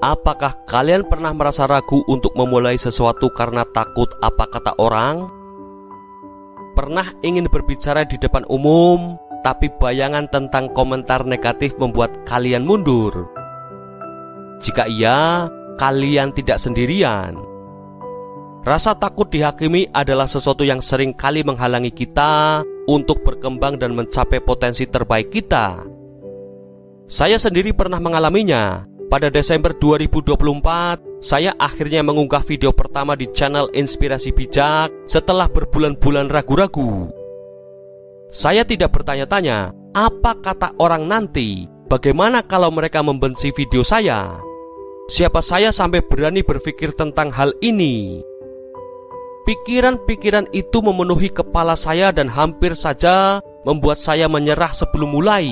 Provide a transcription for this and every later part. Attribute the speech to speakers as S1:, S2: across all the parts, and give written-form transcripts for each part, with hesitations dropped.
S1: Apakah kalian pernah merasa ragu untuk memulai sesuatu karena takut apa kata orang? Pernah ingin berbicara di depan umum, tapi bayangan tentang komentar negatif membuat kalian mundur? Jika iya, kalian tidak sendirian. Rasa takut dihakimi adalah sesuatu yang sering kali menghalangi kita untuk berkembang dan mencapai potensi terbaik kita. Saya sendiri pernah mengalaminya. Pada Desember 2024, saya akhirnya mengunggah video pertama di channel Inspirasi Bijak setelah berbulan-bulan ragu-ragu. Saya tidak bertanya-tanya, apa kata orang nanti? Bagaimana kalau mereka membenci video saya? Siapa saya sampai berani berpikir tentang hal ini? Pikiran-pikiran itu memenuhi kepala saya dan hampir saja membuat saya menyerah sebelum mulai.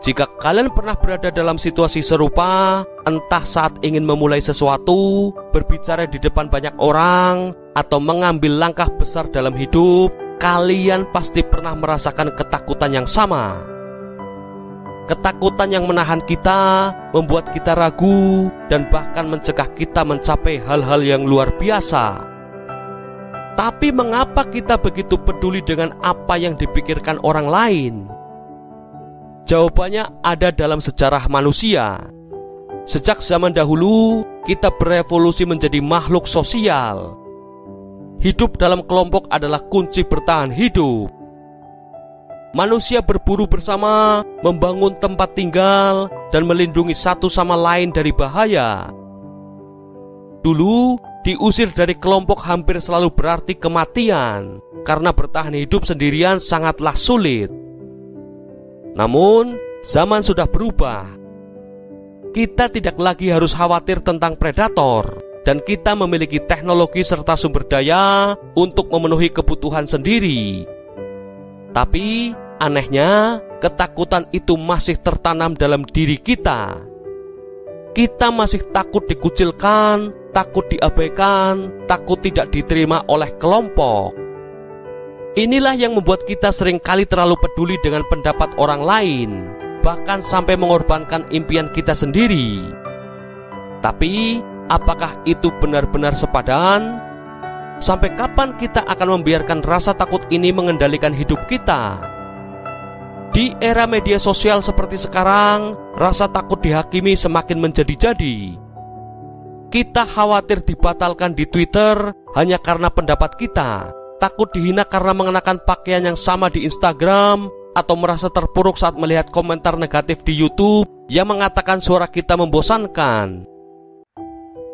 S1: Jika kalian pernah berada dalam situasi serupa, entah saat ingin memulai sesuatu, berbicara di depan banyak orang, atau mengambil langkah besar dalam hidup, kalian pasti pernah merasakan ketakutan yang sama. Ketakutan yang menahan kita, membuat kita ragu, dan bahkan mencegah kita mencapai hal-hal yang luar biasa. Tapi mengapa kita begitu peduli dengan apa yang dipikirkan orang lain? Jawabannya ada dalam sejarah manusia. Sejak zaman dahulu, kita berevolusi menjadi makhluk sosial. Hidup dalam kelompok adalah kunci bertahan hidup. Manusia berburu bersama, membangun tempat tinggal, dan melindungi satu sama lain dari bahaya. Dulu, diusir dari kelompok hampir selalu berarti kematian, karena bertahan hidup sendirian sangatlah sulit. Namun, zaman sudah berubah. Kita tidak lagi harus khawatir tentang predator, dan kita memiliki teknologi serta sumber daya untuk memenuhi kebutuhan sendiri. Tapi, anehnya, ketakutan itu masih tertanam dalam diri kita. Kita masih takut dikucilkan, takut diabaikan, takut tidak diterima oleh kelompok. Inilah yang membuat kita seringkali terlalu peduli dengan pendapat orang lain, bahkan sampai mengorbankan impian kita sendiri. Tapi, apakah itu benar-benar sepadan? Sampai kapan kita akan membiarkan rasa takut ini mengendalikan hidup kita? Di era media sosial seperti sekarang, rasa takut dihakimi semakin menjadi-jadi. Kita khawatir dibatalkan di Twitter hanya karena pendapat kita, takut dihina karena mengenakan pakaian yang sama di Instagram, atau merasa terpuruk saat melihat komentar negatif di YouTube yang mengatakan suara kita membosankan.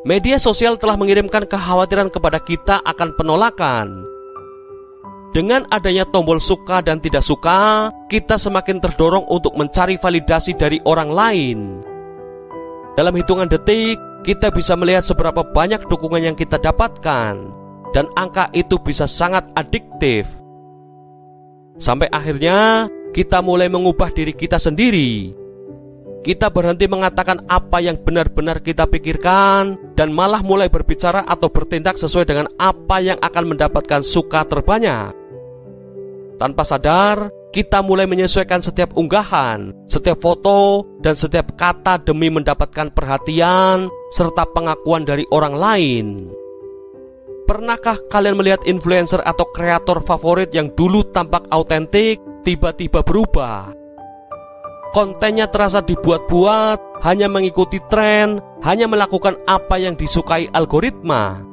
S1: Media sosial telah mengirimkan kekhawatiran kepada kita akan penolakan. Dengan adanya tombol suka dan tidak suka, kita semakin terdorong untuk mencari validasi dari orang lain. Dalam hitungan detik, kita bisa melihat seberapa banyak dukungan yang kita dapatkan, dan angka itu bisa sangat adiktif. Sampai akhirnya kita mulai mengubah diri kita sendiri. Kita berhenti mengatakan apa yang benar-benar kita pikirkan, dan malah mulai berbicara atau bertindak sesuai dengan apa yang akan mendapatkan suka terbanyak. Tanpa sadar, kita mulai menyesuaikan setiap unggahan, setiap foto, dan setiap kata demi mendapatkan perhatian serta pengakuan dari orang lain. Pernahkah kalian melihat influencer atau kreator favorit yang dulu tampak autentik, tiba-tiba berubah? Kontennya terasa dibuat-buat, hanya mengikuti tren, hanya melakukan apa yang disukai algoritma.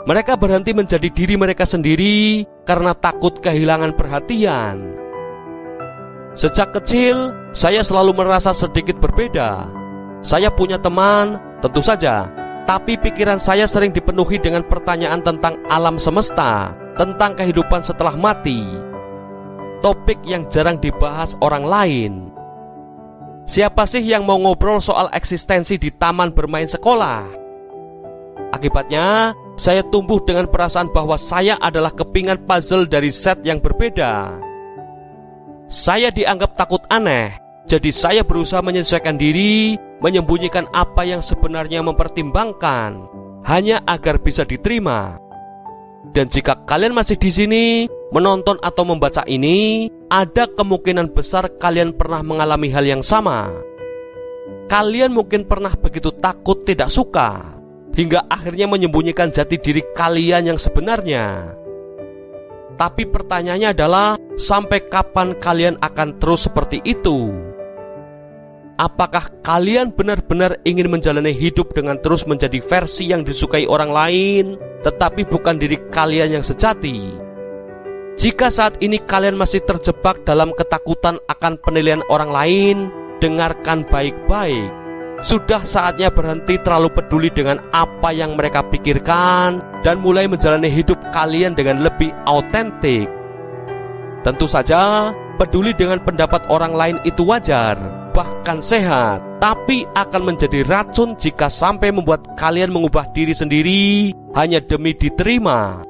S1: Mereka berhenti menjadi diri mereka sendiri karena takut kehilangan perhatian. Sejak kecil, saya selalu merasa sedikit berbeda. Saya punya teman, tentu saja, tapi pikiran saya sering dipenuhi dengan pertanyaan tentang alam semesta, tentang kehidupan setelah mati. Topik yang jarang dibahas orang lain. Siapa sih yang mau ngobrol soal eksistensi di taman bermain sekolah? Akibatnya, saya tumbuh dengan perasaan bahwa saya adalah kepingan puzzle dari set yang berbeda. Saya dianggap takut aneh, jadi saya berusaha menyesuaikan diri, menyembunyikan apa yang sebenarnya mempertimbangkan, hanya agar bisa diterima. Dan jika kalian masih di sini, menonton atau membaca ini, ada kemungkinan besar kalian pernah mengalami hal yang sama. Kalian mungkin pernah begitu takut tidak suka, hingga akhirnya menyembunyikan jati diri kalian yang sebenarnya. Tapi pertanyaannya adalah, sampai kapan kalian akan terus seperti itu? Apakah kalian benar-benar ingin menjalani hidup dengan terus menjadi versi yang disukai orang lain, tetapi bukan diri kalian yang sejati? Jika saat ini kalian masih terjebak dalam ketakutan akan penilaian orang lain, dengarkan baik-baik. Sudah saatnya berhenti terlalu peduli dengan apa yang mereka pikirkan dan mulai menjalani hidup kalian dengan lebih autentik. Tentu saja, peduli dengan pendapat orang lain itu wajar, bahkan sehat, tapi akan menjadi racun jika sampai membuat kalian mengubah diri sendiri hanya demi diterima.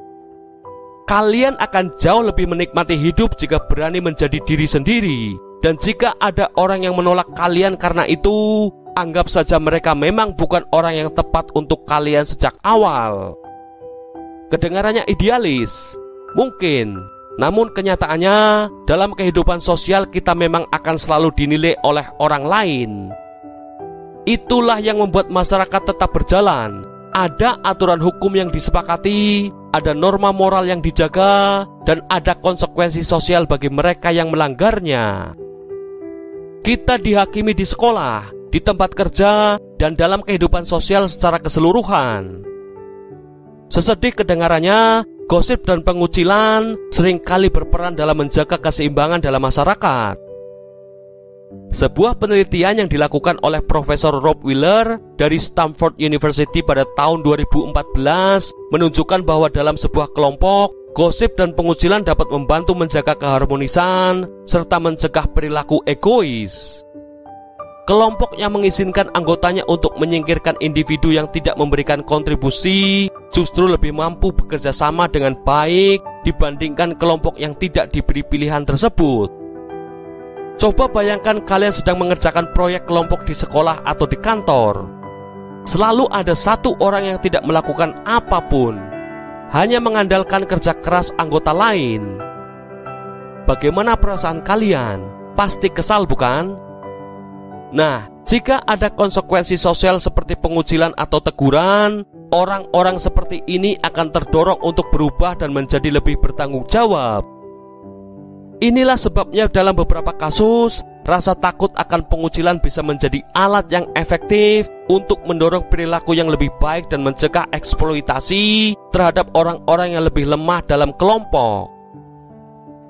S1: Kalian akan jauh lebih menikmati hidup jika berani menjadi diri sendiri. Dan jika ada orang yang menolak kalian karena itu, anggap saja mereka memang bukan orang yang tepat untuk kalian sejak awal. Kedengarannya idealis, mungkin. Namun kenyataannya, dalam kehidupan sosial kita memang akan selalu dinilai oleh orang lain. Itulah yang membuat masyarakat tetap berjalan. Ada aturan hukum yang disepakati, ada norma moral yang dijaga, dan ada konsekuensi sosial bagi mereka yang melanggarnya. Kita dihakimi di sekolah, di tempat kerja, dan dalam kehidupan sosial secara keseluruhan. Sesedih kedengarannya, gosip dan pengucilan seringkali berperan dalam menjaga keseimbangan dalam masyarakat. Sebuah penelitian yang dilakukan oleh Profesor Rob Wheeler dari Stanford University pada tahun 2014 menunjukkan bahwa dalam sebuah kelompok, gosip dan pengucilan dapat membantu menjaga keharmonisan serta mencegah perilaku egois. Kelompok yang mengizinkan anggotanya untuk menyingkirkan individu yang tidak memberikan kontribusi justru lebih mampu bekerja sama dengan baik dibandingkan kelompok yang tidak diberi pilihan tersebut. Coba bayangkan kalian sedang mengerjakan proyek kelompok di sekolah atau di kantor. Selalu ada satu orang yang tidak melakukan apapun, hanya mengandalkan kerja keras anggota lain. Bagaimana perasaan kalian? Pasti kesal, bukan? Nah, jika ada konsekuensi sosial seperti pengucilan atau teguran, orang-orang seperti ini akan terdorong untuk berubah dan menjadi lebih bertanggung jawab. Inilah sebabnya dalam beberapa kasus, rasa takut akan pengucilan bisa menjadi alat yang efektif untuk mendorong perilaku yang lebih baik dan mencegah eksploitasi terhadap orang-orang yang lebih lemah dalam kelompok.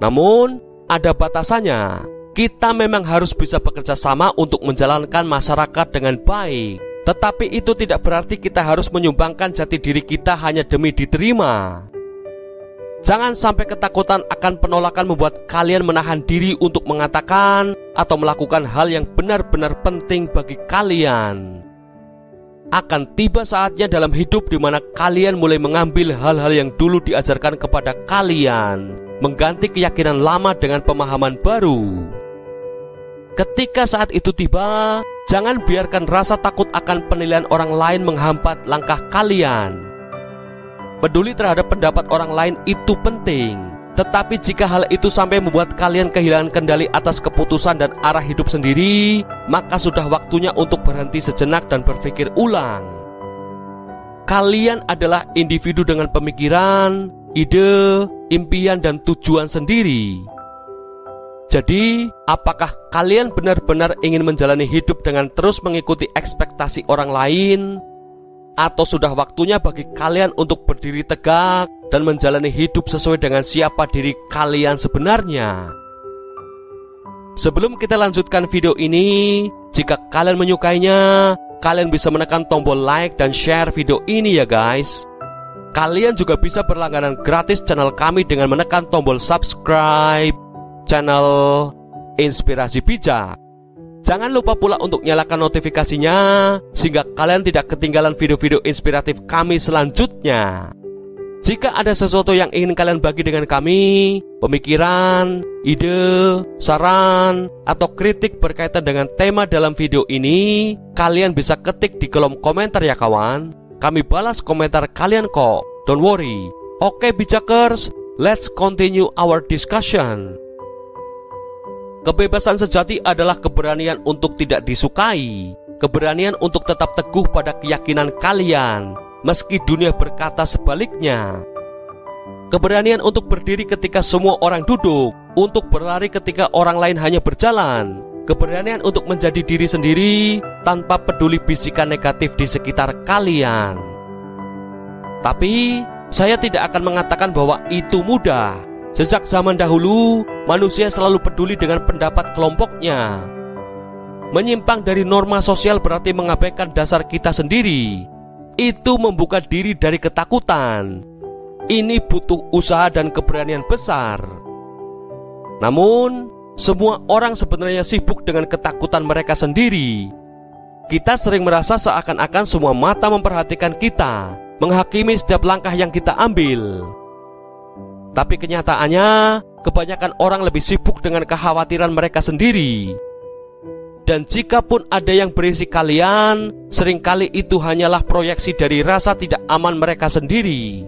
S1: Namun, ada batasannya. Kita memang harus bisa bekerja sama untuk menjalankan masyarakat dengan baik. Tetapi itu tidak berarti kita harus menyumbangkan jati diri kita hanya demi diterima. Jangan sampai ketakutan akan penolakan membuat kalian menahan diri untuk mengatakan atau melakukan hal yang benar-benar penting bagi kalian. Akan tiba saatnya dalam hidup di mana kalian mulai mengambil hal-hal yang dulu diajarkan kepada kalian, mengganti keyakinan lama dengan pemahaman baru. Ketika saat itu tiba, jangan biarkan rasa takut akan penilaian orang lain menghambat langkah kalian. Peduli terhadap pendapat orang lain itu penting, tetapi jika hal itu sampai membuat kalian kehilangan kendali atas keputusan dan arah hidup sendiri, maka sudah waktunya untuk berhenti sejenak dan berpikir ulang. Kalian adalah individu dengan pemikiran, ide, impian, dan tujuan sendiri. Jadi, apakah kalian benar-benar ingin menjalani hidup dengan terus mengikuti ekspektasi orang lain? Atau sudah waktunya bagi kalian untuk berdiri tegak dan menjalani hidup sesuai dengan siapa diri kalian sebenarnya? Sebelum kita lanjutkan video ini, jika kalian menyukainya, kalian bisa menekan tombol like dan share video ini ya guys. Kalian juga bisa berlangganan gratis channel kami dengan menekan tombol subscribe channel Inspirasi Bijak. Jangan lupa pula untuk nyalakan notifikasinya sehingga kalian tidak ketinggalan video-video inspiratif kami selanjutnya. Jika ada sesuatu yang ingin kalian bagi dengan kami, pemikiran, ide, saran, atau kritik berkaitan dengan tema dalam video ini, kalian bisa ketik di kolom komentar ya kawan. Kami balas komentar kalian kok, don't worry. Oke Bijakers, let's continue our discussion. Kebebasan sejati adalah keberanian untuk tidak disukai, keberanian untuk tetap teguh pada keyakinan kalian, meski dunia berkata sebaliknya. Keberanian untuk berdiri ketika semua orang duduk, untuk berlari ketika orang lain hanya berjalan. Keberanian untuk menjadi diri sendiri tanpa peduli bisikan negatif di sekitar kalian. Tapi, saya tidak akan mengatakan bahwa itu mudah. Sejak zaman dahulu, manusia selalu peduli dengan pendapat kelompoknya. Menyimpang dari norma sosial berarti mengabaikan dasar kita sendiri. Itu membuka diri dari ketakutan. Ini butuh usaha dan keberanian besar. Namun, semua orang sebenarnya sibuk dengan ketakutan mereka sendiri. Kita sering merasa seakan-akan semua mata memperhatikan kita, menghakimi setiap langkah yang kita ambil. Tapi kenyataannya, kebanyakan orang lebih sibuk dengan kekhawatiran mereka sendiri. Dan jikapun ada yang berisi kalian, seringkali itu hanyalah proyeksi dari rasa tidak aman mereka sendiri.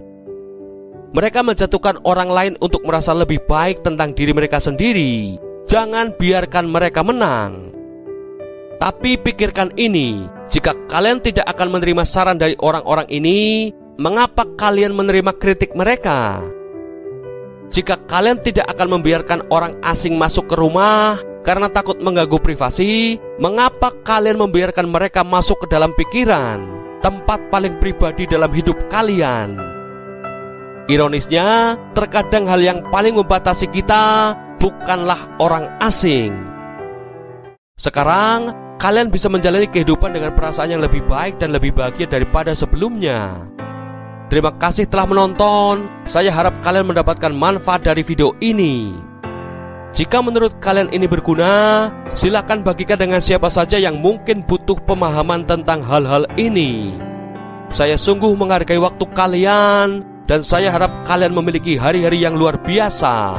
S1: Mereka menjatuhkan orang lain untuk merasa lebih baik tentang diri mereka sendiri. Jangan biarkan mereka menang. Tapi pikirkan ini, jika kalian tidak akan menerima saran dari orang-orang ini, mengapa kalian menerima kritik mereka? Jika kalian tidak akan membiarkan orang asing masuk ke rumah karena takut mengganggu privasi, mengapa kalian membiarkan mereka masuk ke dalam pikiran, tempat paling pribadi dalam hidup kalian? Ironisnya, terkadang hal yang paling membatasi kita bukanlah orang asing. Sekarang, kalian bisa menjalani kehidupan dengan perasaan yang lebih baik dan lebih bahagia daripada sebelumnya. Terima kasih telah menonton. Saya harap kalian mendapatkan manfaat dari video ini. Jika menurut kalian ini berguna, silakan bagikan dengan siapa saja yang mungkin butuh pemahaman tentang hal-hal ini. Saya sungguh menghargai waktu kalian, dan saya harap kalian memiliki hari-hari yang luar biasa.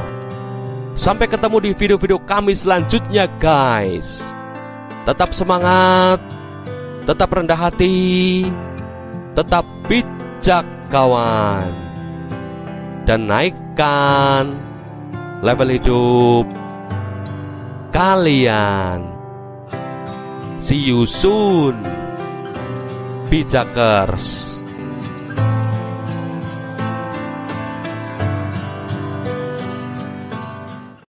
S1: Sampai ketemu di video-video kami selanjutnya, guys. Tetap semangat, tetap rendah hati, tetap bijak, kawan, dan naikkan level hidup kalian. See you soon, bijakers.